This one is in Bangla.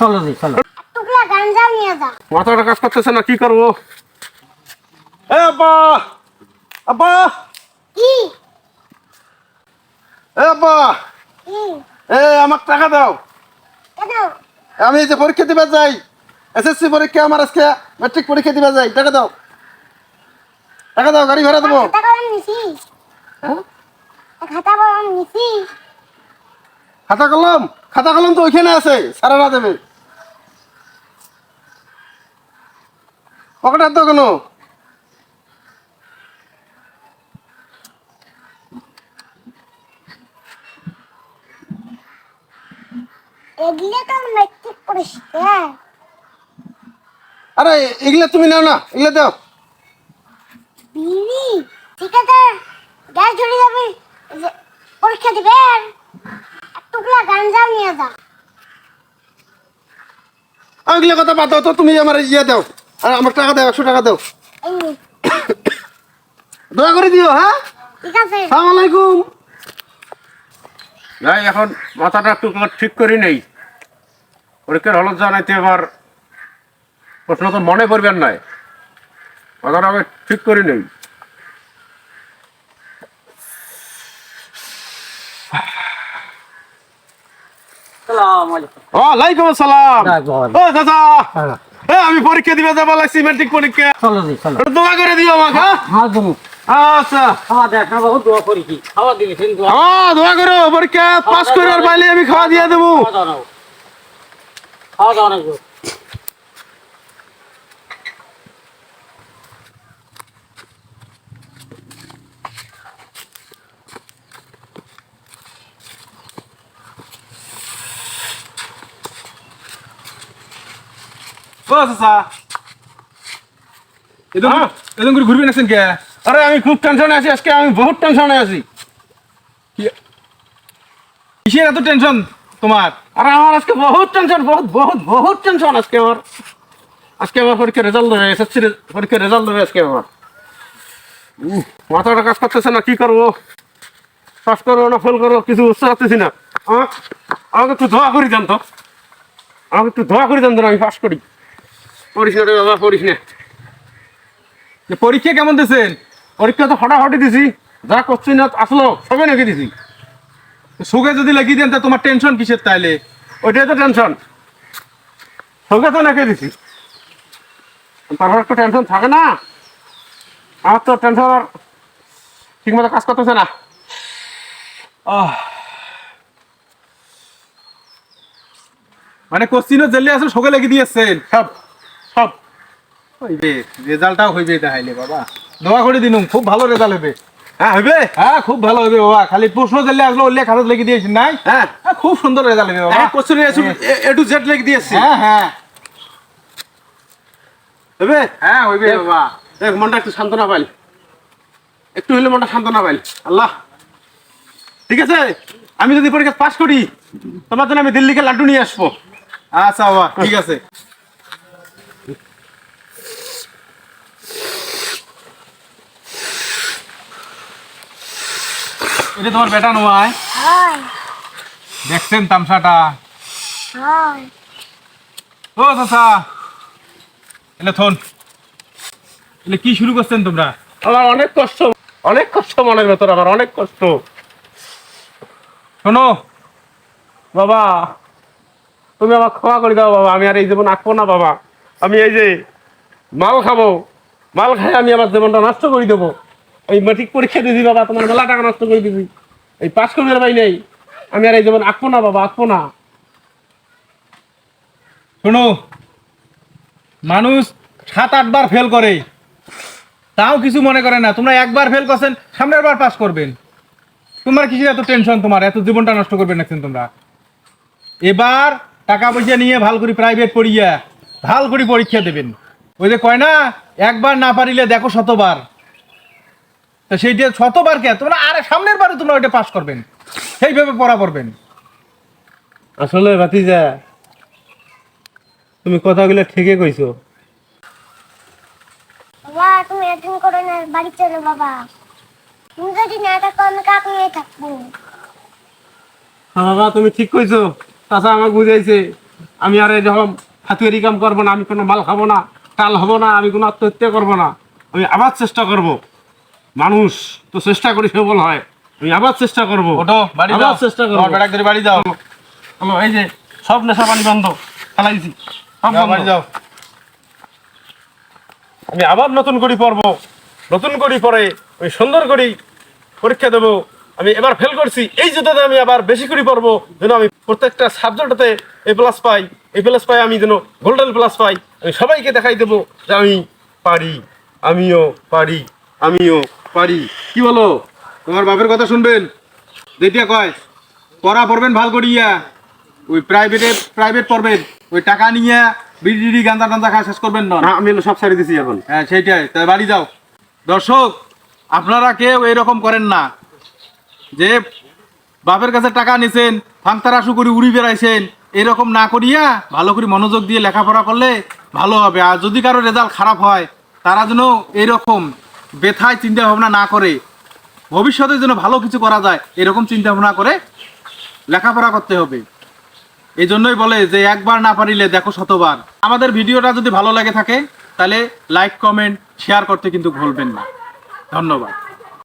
চলো জি চলো। টুকরা গাঞ্জা নিয়ে যা। মাথাটা কাজ করতেছে না, কি করবো? এ আব্বা, আব্বা, কি এ আব্বা, কি এ আমার টাকা দাও। কেন? আমি এই যে পরীক্ষা দিবে যাই, এসএসসি পরীক্ষা, আমার আজকে ম্যাট্রিক পরীক্ষা দিবে যাই, টাকা দাও, টাকা দাও, গাড়ি ভাড়া দেবো। খাতা কলম নিছি? হ্যাঁ? খাতা কলম নিছি? খাতা কলম, খাতা কলম তো ওইখানে আছে, সারারা দেবে। পকেটে হাত দাও কেন? এগুলো তো মেট্রিক পরীক্ষা। আরে এগুলা তুমি নাও না, এগুলা দাও। বিড়ি ঠিক আছে, গ্যাস ঝরে যাবে, এই যে পরীক্ষা দিবেন, এক টুকরা গাঞ্জা নিয়ে যা। এগুলা কথা বাদ দাও তো, তুমি আমার ইয়ে দাও, আর আমার টাকা দাও, 100 টাকা দাও, এই নে, দয়া করে দিও। হ্যাঁ, ঠিক আছে। সালাম আলাইকুম। নাই, এখন মাথাটা একটু ঠিক করি নেই, পরীক্ষার হলত জানাইতে আবার প্রশ্ন তো মনে করবেন নাই, মাথাটা আমি ঠিক করি নেই। আসসালামু আলাইকুম। ওয়ালাইকুম আসসালাম। ও চাচা, হ্যাঁ। আমি পরীক্ষা দিবে যাবো লাগছি, ম্যাট্রিক পরীক্ষা, চলো জি চলো। একটু দোয়া করে দিও আমাকে। হ্যাঁ? হ্যাঁ তুমি আচ্ছা, খাওয়া দেখা বহুত দোয়া করি কি খাওয়া দিয়েছেন দোয়া দোয়া করো, পরীক্ষা পাস করার পাইলে আমি খাওয়া দিয়ে দেবো। খাওয়া দাওয়া নাও। খাওয়া দাওয়া নাও। ও চাচা, এরকম করে ঘুরবেন আছেন কে? আরে আমি খুব টেনশনে আছি আজকে, আমি বহুত টেনশনে আছি। কিসের এত টেনশন তোমার? আরে আমার আজকে বহুত টেনশন, বহুত বহুত বহুত টেনশন আজকে আমার। আজকে আমার পরীক্ষার রেজাল্ট দেবে, এসএসসি পরীক্ষার রেজাল্ট দেবে আজকে আমার। মাথাটা কাজ করতেছে না, কি করবো? পাস করবো না ফেল করবো, কিছু বুঝতে পারতেছি না। আমাকে একটু দোয়া করি দেন তো, আমাকে একটু দোয়া করে দেন তো, আমি পাস করি। পড়িস না রে বাবা, পড়িস না। যে পরীক্ষা কেমন দিয়েছেন? পরীক্ষা তো ফটাফটি দিছি, যা করছি না আসলো সবে নাকি দিছি। সুগে যদি লাগিয়ে দেন তা তোমার টেনশন কিসের তাইলে? ওইটাই তো টেনশন, সঙ্গে তো নাকি দিছি, তারপর একটু টেনশন থাকে না। আমার তো টেনশন আর ঠিক মতো কাজ করতেছে না। মানে কোশ্চিনও জেলে আসলে সুগে লাগিয়ে দিয়েছেন সব সব হইবে, রেজাল্টটাও হইবে তাহলে বাবা। দোয়া করে দিনুম, খুব ভালো রেজাল্ট হবে। হ্যাঁ হবে। হ্যাঁ খুব ভালো হবে বাবা, খালি প্রশ্ন জেলে আসলো উল্লেখ খাতা লিখে দিয়েছেন নাই? হ্যাঁ, হ্যাঁ, খুব সুন্দর রেজাল্ট হবে বাবা। কোশ্চেন এ টু জেড লিখে দিয়েছি। হ্যাঁ হ্যাঁ হবে। হ্যাঁ হইবে বাবা। দেখ, মনটা একটু সান্ত্বনা পাইল, একটু হইলে মনটা সান্ত্বনা পাইল। আল্লাহ, ঠিক আছে, আমি যদি পরীক্ষা পাস করি তোমার জন্য আমি দিল্লিকে লাড্ডু নিয়ে আসবো। আচ্ছা বাবা, ঠিক আছে। এটা তোমার বেটা নয়? হয় দেখছেন তামসাটা? হয় ও চাচা, এলে থন, এলে কি শুরু করছেন তোমরা? আমার অনেক কষ্ট, অনেক কষ্ট মনের ভেতর, আমার অনেক কষ্ট। শোনো বাবা, তুমি আমার ক্ষমা করে দাও বাবা, আমি আর এই জীবন আঁকবো না বাবা। আমি এই যে মাল খাবো, মাল খাই আমি আমার জীবনটা নষ্ট করে দেবো। এই ম্যাট্রিক পরীক্ষা দিয়েছি বাবা, তোমার মেলা টাকা নষ্ট করে দিবি, এই পাস করবে ভাই নেই, আমি আর এই জীবন আঁকবো না বাবা, আঁকবো না। শোনো, মানুষ 7-8 বার ফেল করে, তাও কিছু মনে করে না। তোমরা একবার ফেল করছেন, সামনের বার পাস করবেন। তোমার কিসের এত টেনশন? তোমার এত জীবনটা নষ্ট করবেন না তোমরা। এবার টাকা পয়সা নিয়ে ভাল করে প্রাইভেট পড়িয়া ভাল করে পরীক্ষা দেবেন। ওই যে কয় না, একবার না পারিলে দেখো শতবার। তো সেইটা শতবার কে, তোমরা আরে সামনের বারে তোমরা ওইটা পাস করবেন, সেইভাবে পড়া করবেন। আসলে ভাতিজা, তুমি কথাগুলো ঠিকই কইছো। বাবা, তুমি এরকম করো না, বাড়ি চলো বাবা। তুমি যদি না থাকো আমি কাক নিয়ে থাকবো। হ্যাঁ বাবা, তুমি ঠিক কইছো, চাচা আমাকে বুঝাইছে। আমি আর এরকম হাতুয়ারি কাম করবো না, আমি কোনো মাল খাবো না, টাল হবো না, আমি কোনো আত্মহত্যা করবো না। আমি আবার চেষ্টা করব। মানুষ তো চেষ্টা করি সফল হয়, আমি আবার চেষ্টা করবো। ওঠো বাড়ি আবার যাও, চেষ্টা করবো। তোমার বেটাক ধরে বাড়ি যাও। হলো এই যে সব নেশা পানি বন্ধ ফেলাইছি, সব যাও, বন্ধ। বাড়ি যাও। আমি আবার নতুন করে পড়বো, নতুন করে পড়ে আমি সুন্দর করে পরীক্ষা দেবো। আমি এবার ফেল করছি, এই জুতাতে আমি আবার বেশি করে পড়বো, যেন আমি প্রত্যেকটা সাবজেক্টে A+ পাই, A+ পাই, আমি যেন গোল্ডেন প্লাস পাই। আমি সবাইকে দেখাই দেবো যে আমি পারি, আমিও পারি, আমিও পারি। কি বলো, তোমার বাপের কথা শুনবেন? যেটা কয় পড়া পড়বেন ভাল করিয়া, ওই প্রাইভেট পড়বেন, ওই টাকা নিয়ে বিড়ি গাঁজা টাঞ্জা খাওয়া শেষ করবেন না। না, আমি হলো সব ছাড়ি দিছি এখন। হ্যাঁ সেইটাই, তাই বাড়ি যাও। দর্শক, আপনারা কেউ এরকম করেন না যে বাপের কাছে টাকা নিছেন, ফাংতারাশু করে উড়ি বেড়াইছেন, এরকম না করিয়া ভালো করে মনোযোগ দিয়ে লেখাপড়া করলে ভালো হবে। আর যদি কারো রেজাল্ট খারাপ হয়, তারা যেন এরকম ব্যথায় চিন্তা ভাবনা না করে, ভবিষ্যতে যেন ভালো কিছু করা যায় এরকম চিন্তা ভাবনা করে লেখাপড়া করতে হবে। এই জন্যই বলে যে একবার না পারিলে দেখো শতবার। আমাদের ভিডিওটা যদি ভালো লাগে থাকে তাহলে লাইক, কমেন্ট, শেয়ার করতে কিন্তু ভুলবেন না। ধন্যবাদ।